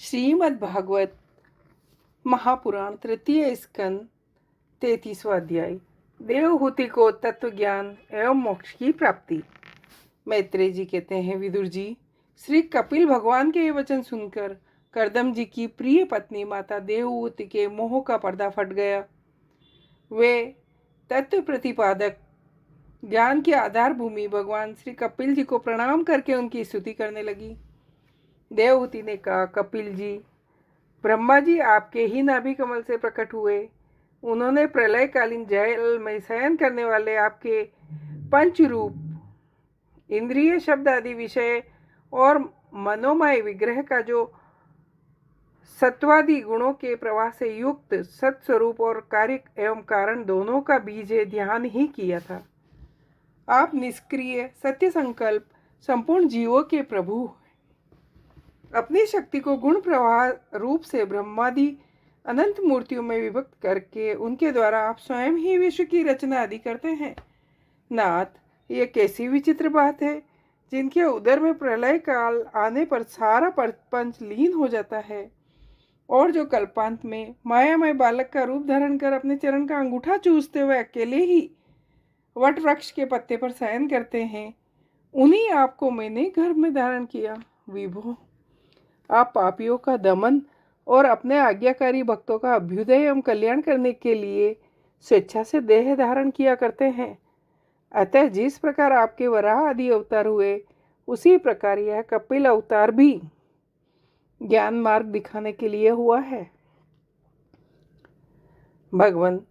श्रीमद् भागवत महापुराण तृतीय स्कंद 33वां अध्याय। देवहूति को तत्व ज्ञान एवं मोक्ष की प्राप्ति। मैत्रेय जी कहते हैं, विदुर जी, श्री कपिल भगवान के ये वचन सुनकर कर्दम जी की प्रिय पत्नी माता देवहूति के मोह का पर्दा फट गया। वे तत्व प्रतिपादक ज्ञान की आधार भूमि भगवान श्री कपिल जी को प्रणाम करके उनकी स्तुति करने लगी। देवहूति ने कहा, कपिल जी, ब्रह्मा जी आपके ही नाभि कमल से प्रकट हुए। उन्होंने प्रलयकालीन जल में शयन करने वाले आपके पंच रूप इंद्रिय शब्द आदि विषय और मनोमय विग्रह का जो सत्वादि गुणों के प्रवाह से युक्त सत्स्वरूप और कार्य एवं कारण दोनों का बीज ध्यान ही किया था। आप निष्क्रिय सत्य संकल्प संपूर्ण जीवों के प्रभु, अपनी शक्ति को गुण प्रवाह रूप से ब्रह्मादि अनंत मूर्तियों में विभक्त करके उनके द्वारा आप स्वयं ही विश्व की रचना आदि करते हैं। नाथ, ये कैसी विचित्र बात है, जिनके उदर में प्रलय काल आने पर सारा प्रपंच लीन हो जाता है और जो कल्पांत में मायामय बालक का रूप धारण कर अपने चरण का अंगूठा चूसते हुए अकेले ही वट वृक्ष के पत्ते पर शयन करते हैं, उन्हीं आपको मैंने गर्भ में धारण किया। विभो, आप पापियों का दमन और अपने आज्ञाकारी भक्तों का अभ्युदय एवं कल्याण करने के लिए स्वेच्छा से देह धारण किया करते हैं। अतः जिस प्रकार आपके वराह आदि अवतार हुए, उसी प्रकार यह कपिल अवतार भी ज्ञान मार्ग दिखाने के लिए हुआ है। भगवान,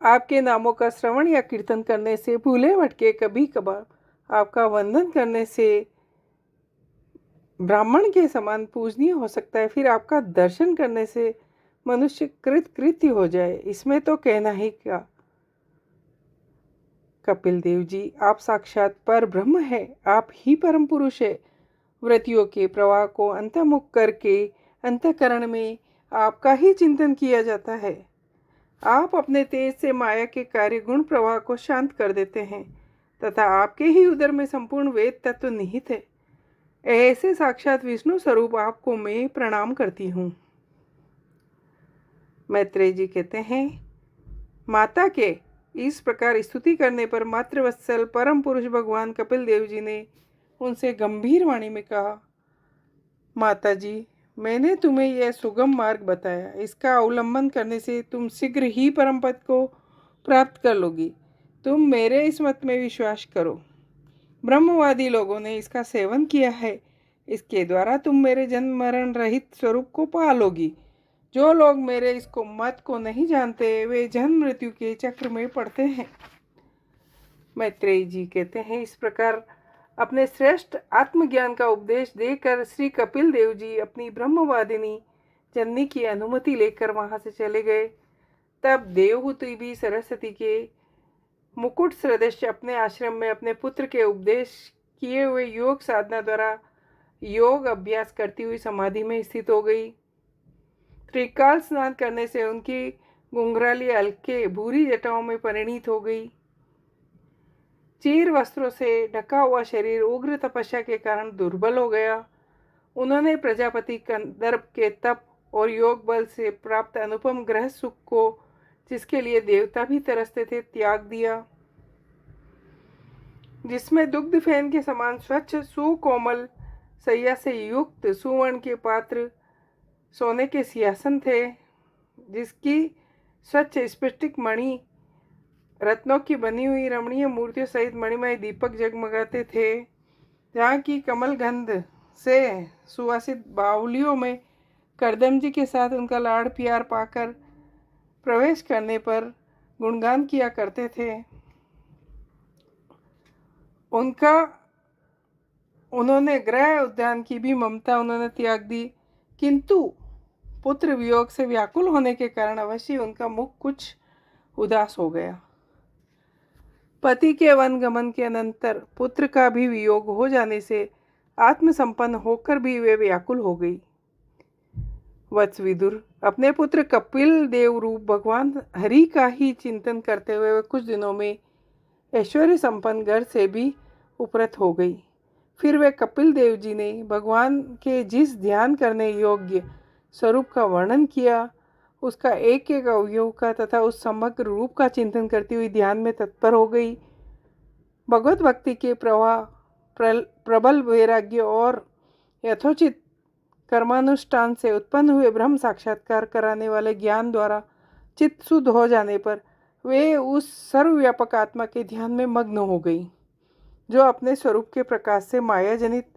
आपके नामों का श्रवण या कीर्तन करने से भूले भटके कभी कभार आपका वंदन करने से ब्राह्मण के समान पूजनीय हो सकता है, फिर आपका दर्शन करने से मनुष्य कृत्य हो जाए, इसमें तो कहना ही क्या। कपिल देव जी, आप साक्षात पर ब्रह्म है, आप ही परम पुरुष है। वृत्तियों के प्रवाह को अंतर्मुख करके अंतःकरण में आपका ही चिंतन किया जाता है। आप अपने तेज से माया के कार्य गुण प्रवाह को शांत कर देते हैं तथा आपके ही उदर में संपूर्ण वेद तत्व निहित है। ऐसे साक्षात विष्णु स्वरूप आपको मैं प्रणाम करती हूँ। मैत्रेय जी कहते हैं, माता के इस प्रकार स्तुति करने पर मातृवत्सल परम पुरुष भगवान कपिल देव जी ने उनसे गंभीर वाणी में कहा, माता जी, मैंने तुम्हें यह सुगम मार्ग बताया, इसका अवलंबन करने से तुम शीघ्र ही परम पद को प्राप्त कर लोगी। तुम मेरे इस मत में विश्वास करो। ब्रह्मवादी लोगों ने इसका सेवन किया है, इसके द्वारा तुम मेरे जन्म मरण रहित स्वरूप को पा लोगी। जो लोग मेरे इसको मत को नहीं जानते, वे जन्म मृत्यु के चक्र में पड़ते हैं। मैत्रेय जी कहते हैं, इस प्रकार अपने श्रेष्ठ आत्मज्ञान का उपदेश देकर श्री कपिल देव जी अपनी ब्रह्मवादिनी जननी की अनुमति लेकर वहां से चले गए। तब देवहूति भी सरस्वती के मुकुट सदृश अपने आश्रम में अपने पुत्र के उपदेश किए हुए योग साधना द्वारा योग अभ्यास करती हुई समाधि में स्थित हो गई। त्रिकाल स्नान करने से उनकी घुंघराली हल्के भूरी जटाओं में परिणित हो गई। चीर वस्त्रों से ढका हुआ शरीर उग्र तपस्या के कारण दुर्बल हो गया। उन्होंने प्रजापति कंदर्प के तप और योग बल से प्राप्त अनुपम ग्रह सुख को, जिसके लिए देवता भी तरसते थे, त्याग दिया। जिसमें दुग्ध फैन के समान स्वच्छ सुकोमल सैया से युक्त सुवर्ण के पात्र, सोने के सिंहासन थे, जिसकी स्वच्छ स्फटिक मणि रत्नों की बनी हुई रमणीय मूर्तियों सहित मणिमय दीपक जगमगाते थे, जहाँ की कमल गंध से सुवासित बावलियों में कर्दम जी के साथ उनका लाड़ प्यार पाकर प्रवेश करने पर गुणगान किया करते थे। उन्होंने गृह उद्यान की भी ममता उन्होंने त्याग दी, किंतु पुत्र वियोग से व्याकुल होने के कारण अवश्य उनका मुख कुछ उदास हो गया। पति के वन गमन के अनंतर पुत्र का भी वियोग हो जाने से आत्मसंपन्न होकर भी वे व्याकुल हो गई। वत्स विदुर, अपने पुत्र कपिल देव रूप भगवान हरि का ही चिंतन करते हुए वे कुछ दिनों में ऐश्वर्य संपन्न घर से भी उपरत हो गई। फिर वे कपिल देव जी ने भगवान के जिस ध्यान करने योग्य स्वरूप का वर्णन किया, उसका एक एक अवयव का तथा उस समग्र रूप का चिंतन करती हुई ध्यान में तत्पर हो गई। भगवत भक्ति के प्रवाह, प्रबल वैराग्य और यथोचित कर्मानुष्ठान से उत्पन्न हुए ब्रह्म साक्षात्कार कराने वाले ज्ञान द्वारा चित्त शुद्ध हो जाने पर वे उस सर्वव्यापक आत्मा के ध्यान में मग्न हो गई, जो अपने स्वरूप के प्रकाश से माया जनित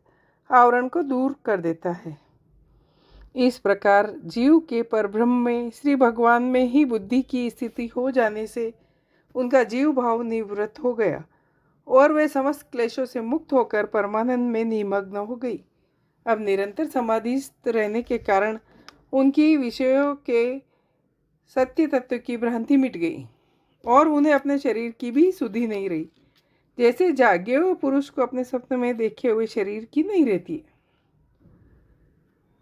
आवरण को दूर कर देता है। इस प्रकार जीव के परब्रह्म में श्री भगवान में ही बुद्धि की स्थिति हो जाने से उनका जीव भाव निवृत्त हो गया और वे समस्त क्लेशों से मुक्त होकर परमानंद में निमग्न हो गई। अब निरंतर समाधिस्थ रहने के कारण उनकी विषयों के सत्य तत्व की भ्रांति मिट गई और उन्हें अपने शरीर की भी सुधि नहीं रही, जैसे जागे हुए पुरुष को अपने स्वप्न में देखे हुए शरीर की नहीं रहती है।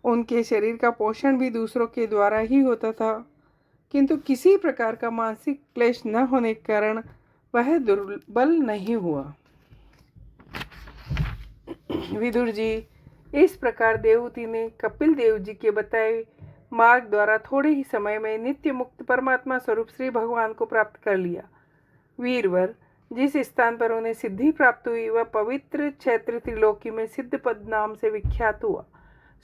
उनके शरीर का पोषण भी दूसरों के द्वारा ही होता था, किंतु किसी प्रकार का मानसिक क्लेश न होने के कारण वह दुर्बल नहीं हुआ। विदुर जी, इस प्रकार देवहूति ने कपिल देव जी के बताए मार्ग द्वारा थोड़े ही समय में नित्य मुक्त परमात्मा स्वरूप श्री भगवान को प्राप्त कर लिया। वीरवर, जिस स्थान पर उन्हें सिद्धि प्राप्त हुई वह पवित्र क्षेत्र त्रिलोकी में सिद्ध पद नाम से विख्यात हुआ।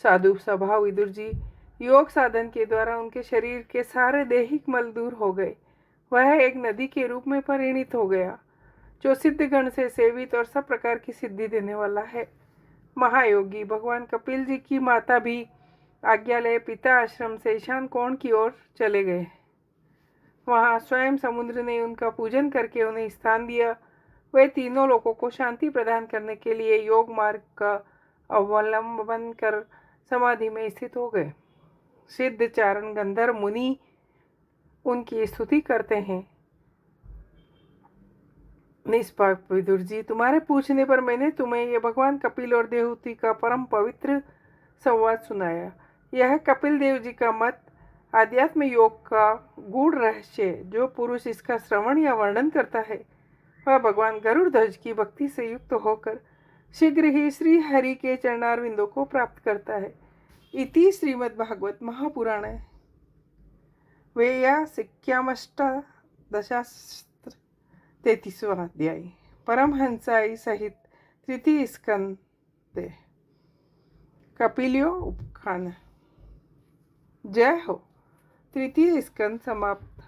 साधु स्वभाव विदुर जी, योग साधन के द्वारा उनके शरीर के सारे दैहिक मल दूर हो गए। वह एक नदी के रूप में परिणित हो गया, जो सिद्धगण से सेवित और सब प्रकार की सिद्धि देने वाला है। महायोगी भगवान कपिल जी की माता भी आज्ञालय पिता आश्रम से ईशान कोण की ओर चले गए। वहाँ स्वयं समुद्र ने उनका पूजन करके उन्हें स्थान दिया। वे तीनों लोगों को शांति प्रदान करने के लिए योग मार्ग का अवलंबन कर समाधि में स्थित हो गए। सिद्ध चारण गंधर्व मुनि उनकी स्तुति करते हैं। निष्पाप विदुर जी, तुम्हारे पूछने पर मैंने तुम्हें यह भगवान कपिल और देवहूति का परम पवित्र संवाद सुनाया। यह कपिल देव जी का मत आध्यात्म योग का गूढ़ रहस्य, जो पुरुष इसका श्रवण या वर्णन करता है वह भगवान गरुड़ध्वज की भक्ति से युक्त होकर शीघ्र ही श्री हरि के चरणारविंदों को प्राप्त करता है। इति श्रीमद्भागवत महापुराण वैयासिक्यामष्टादशास्त्र 33वां अध्याय परमहंसाई सहित तृतीय स्कंद कपिलियो उपखान। जय हो। तृतीय स्कंद समाप्त।